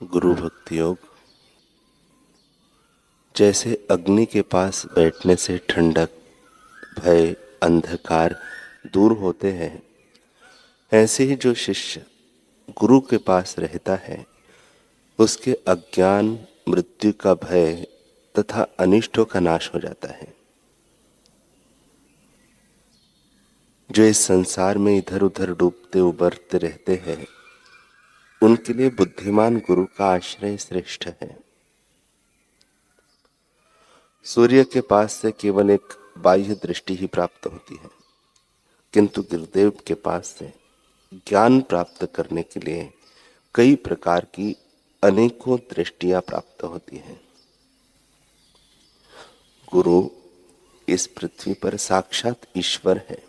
गुरु भक्ति योग। जैसे अग्नि के पास बैठने से ठंडक, भय, अंधकार दूर होते हैं, ऐसे ही जो शिष्य गुरु के पास रहता है उसके अज्ञान, मृत्यु का भय तथा अनिष्टों का नाश हो जाता है। जो इस संसार में इधर उधर डूबते उबरते रहते हैं उनके लिए बुद्धिमान गुरु का आश्रय श्रेष्ठ है। सूर्य के पास से केवल एक बाह्य दृष्टि ही प्राप्त होती है, किंतु गुरुदेव के पास से ज्ञान प्राप्त करने के लिए कई प्रकार की अनेकों दृष्टियां प्राप्त होती हैं। गुरु इस पृथ्वी पर साक्षात ईश्वर है,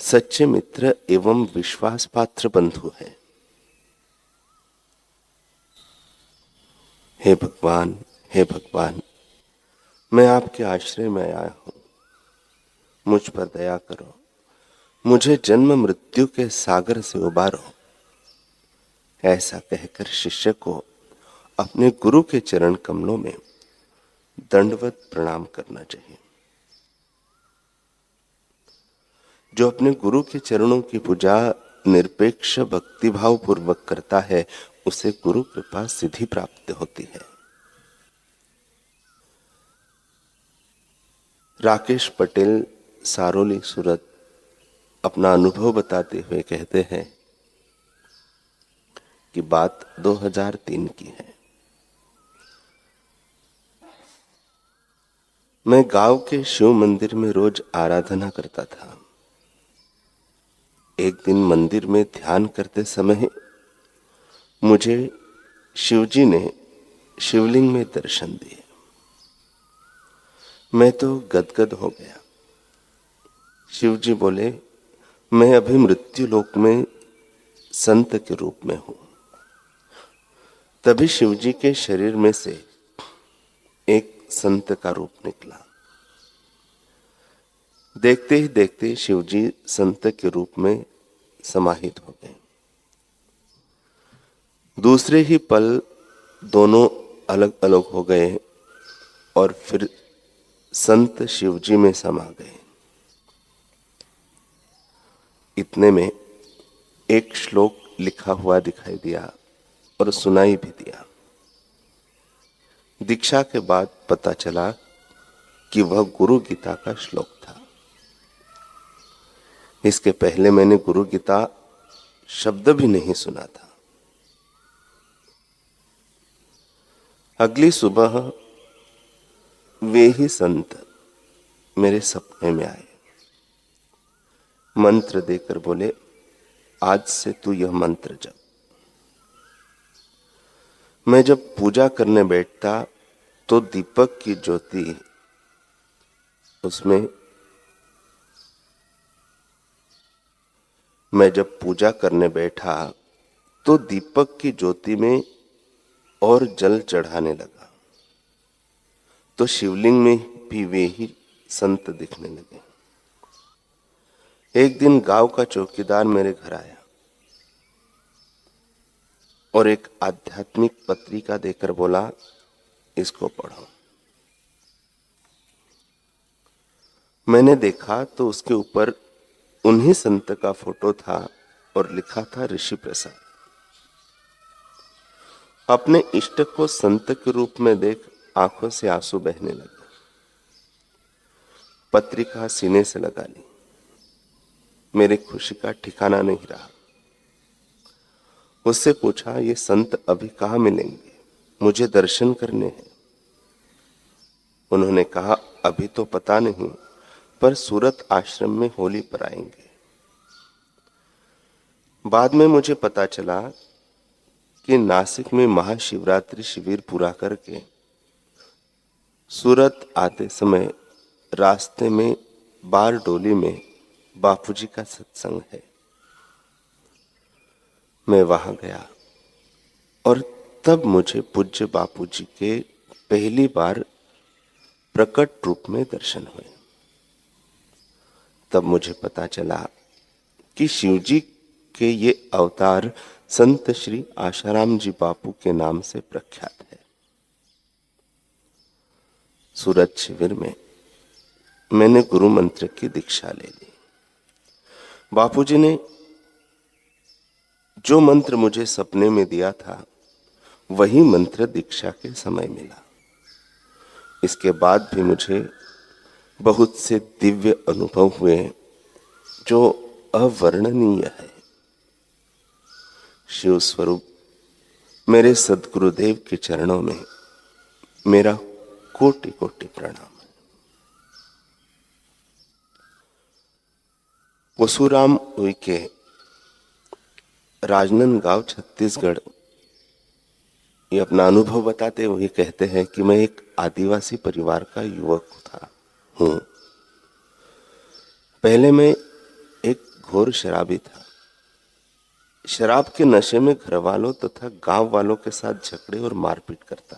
सच्चे मित्र एवं विश्वास पात्र बंधु है। हे भगवान, हे भगवान, मैं आपके आश्रय में आया हूं, मुझ पर दया करो, मुझे जन्म मृत्यु के सागर से उबारो। ऐसा कहकर शिष्य को अपने गुरु के चरण कमलों में दंडवत प्रणाम करना चाहिए। जो अपने गुरु के चरणों की पूजा निरपेक्ष भक्तिभाव पूर्वक करता है उसे गुरु कृपा सिद्धि प्राप्त होती है। राकेश पटेल सारोली सूरत अपना अनुभव बताते हुए कहते हैं कि बात 2003 की है। मैं गांव के शिव मंदिर में रोज आराधना करता था। एक दिन मंदिर में ध्यान करते समय मुझे शिवजी ने शिवलिंग में दर्शन दिए। मैं तो गदगद हो गया। शिवजी बोले, मैं अभी मृत्यु लोक में संत के रूप में हूं। तभी शिवजी के शरीर में से एक संत का रूप निकला। देखते ही देखते शिवजी संत के रूप में समाहित हो गए। दूसरे ही पल दोनों अलग अलग हो गए और फिर संत शिवजी में समा गए। इतने में एक श्लोक लिखा हुआ दिखाई दिया और सुनाई भी दिया। दीक्षा के बाद पता चला कि वह गुरु गीता का श्लोक था। इसके पहले मैंने गुरु गीता शब्द भी नहीं सुना था। अगली सुबह वे ही संत मेरे सपने में आए। मंत्र देकर बोले, आज से तू यह मंत्र जप। मैं जब पूजा करने बैठता तो दीपक की ज्योति उसमें मैं जब पूजा करने बैठा तो दीपक की ज्योति में और जल चढ़ाने लगा तो शिवलिंग में भी वे ही संत दिखने लगे। एक दिन गांव का चौकीदार मेरे घर आया और एक आध्यात्मिक पत्रिका देकर बोला, इसको पढ़ो। मैंने देखा तो उसके ऊपर उन्हीं संत का फोटो था और लिखा था ऋषि प्रसाद। अपने इष्ट को संत के रूप में देख आंखों से आंसू बहने लगे। पत्रिका सीने से लगा ली। मेरी खुशी का ठिकाना नहीं रहा। उससे पूछा, ये संत अभी कहाँ मिलेंगे? मुझे दर्शन करने हैं। उन्होंने कहा, अभी तो पता नहीं, पर सूरत आश्रम में होली पर आएंगे। बाद में मुझे पता चला कि नासिक में महाशिवरात्रि शिविर पूरा करके सूरत आते समय रास्ते में बारडोली में बापूजी का सत्संग है। मैं वहां गया और तब मुझे पूज्य बापूजी के पहली बार प्रकट रूप में दर्शन हुए। तब मुझे पता चला कि शिवजी के ये अवतार संत श्री आशाराम जी बापू के नाम से प्रख्यात है। सूरत शिविर में मैंने गुरु मंत्र की दीक्षा ले ली। बापूजी ने जो मंत्र मुझे सपने में दिया था वही मंत्र दीक्षा के समय मिला। इसके बाद भी मुझे बहुत से दिव्य अनुभव हुए जो अवर्णनीय है। शिव स्वरूप मेरे सद्गुरुदेव के चरणों में मेरा कोटि कोटि प्रणाम है। वसुराम उइके राजनांदगांव छत्तीसगढ़ ये अपना अनुभव बताते हुए कहते हैं कि मैं एक आदिवासी परिवार का युवक हूँ। पहले मैं एक घोर शराबी था। शराब के नशे में घर वालों तथा गांव वालों के साथ झगड़े और मारपीट करता।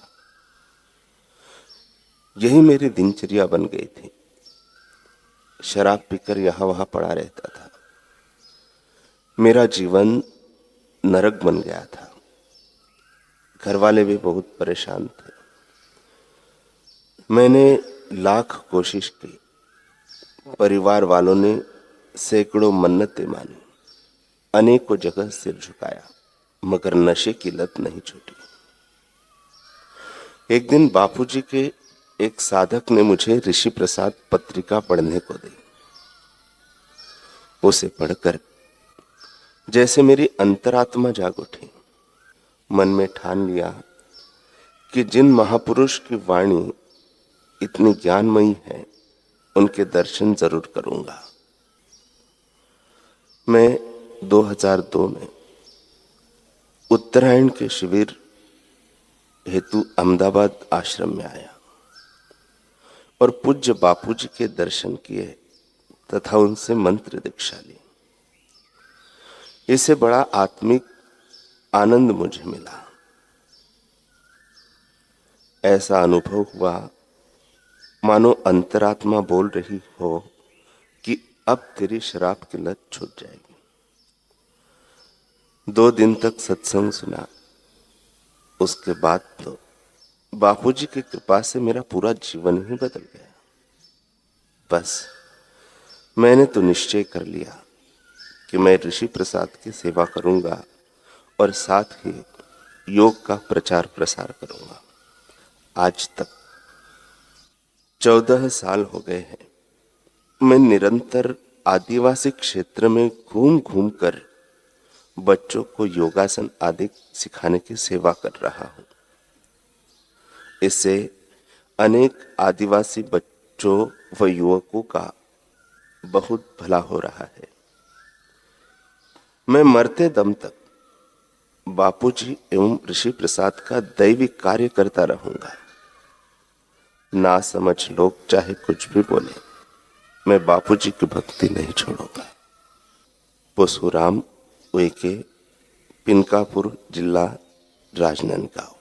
यही मेरी दिनचर्या बन गई थी। शराब पीकर यहां वहां पड़ा रहता था। मेरा जीवन नरक बन गया था। घर वाले भी बहुत परेशान थे। मैंने लाख कोशिश की। परिवार वालों ने सैकड़ों मन्नतें मानी, अनेकों जगह सिर झुकाया, मगर नशे की लत नहीं छूटी। एक दिन बापूजी के एक साधक ने मुझे ऋषि प्रसाद पत्रिका पढ़ने को दी। उसे पढ़कर जैसे मेरी अंतरात्मा जाग उठी। मन में ठान लिया कि जिन महापुरुष की वाणी इतनी ज्ञानमयी है उनके दर्शन जरूर करूंगा। मैं 2002 में उत्तरायण के शिविर हेतु अहमदाबाद आश्रम में आया और पूज्य बापूजी के दर्शन किए तथा उनसे मंत्र दीक्षा ली। इससे बड़ा आत्मिक आनंद मुझे मिला। ऐसा अनुभव हुआ मानो अंतरात्मा बोल रही हो कि अब तेरी शराब की लत छूट जाएगी। 2 दिन तक सत्संग सुना। उसके बाद तो बापूजी की कृपा से मेरा पूरा जीवन ही बदल गया। बस मैंने तो निश्चय कर लिया कि मैं ऋषि प्रसाद की सेवा करूंगा और साथ ही योग का प्रचार प्रसार करूंगा। आज तक 14 साल हो गए हैं। मैं निरंतर आदिवासी क्षेत्र में घूम घूम कर बच्चों को योगासन आदि सिखाने की सेवा कर रहा हूं। इससे अनेक आदिवासी बच्चों व युवकों का बहुत भला हो रहा है। मैं मरते दम तक बापूजी एवं ऋषि प्रसाद का दैविक कार्य करता रहूंगा। ना समझ लोग चाहे कुछ भी बोले, मैं बापूजी की भक्ति नहीं छोड़ूंगा। वसुराम उइके, पिनकापुर जिला, राजनांदगांव।